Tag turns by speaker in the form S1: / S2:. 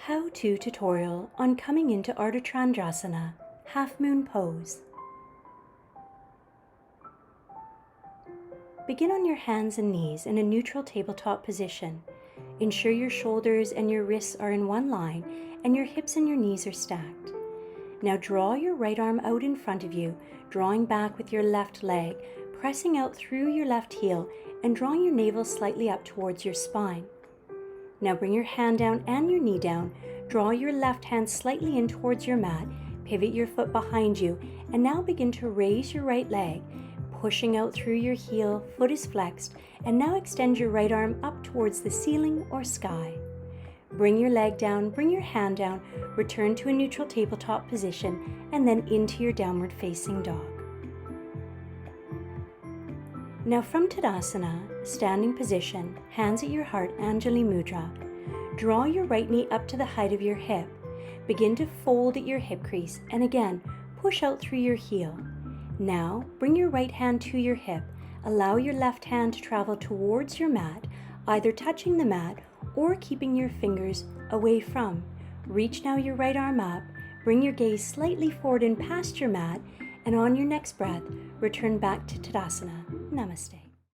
S1: How-to tutorial on coming into Ardha Chandrasana, half moon pose. Begin on your hands and knees in a neutral tabletop position. Ensure your shoulders and your wrists are in one line and your hips and your knees are stacked. Now draw your right arm out in front of you, drawing back with your left leg, pressing out through your left heel and drawing your navel slightly up towards your spine. Now bring your hand down and your knee down, draw your left hand slightly in towards your mat, pivot your foot behind you, and now begin to raise your right leg, pushing out through your heel, foot is flexed, and now extend your right arm up towards the ceiling or sky. Bring your leg down, bring your hand down, return to a neutral tabletop position, and then into your downward facing dog. Now from Tadasana, standing position, hands at your heart, Anjali Mudra. Draw your right knee up to the height of your hip. Begin to fold at your hip crease and again, push out through your heel. Now, bring your right hand to your hip. Allow your left hand to travel towards your mat, either touching the mat or keeping your fingers away from. Reach now your right arm up, bring your gaze slightly forward and past your mat, and on your next breath, return back to Tadasana. Namaste.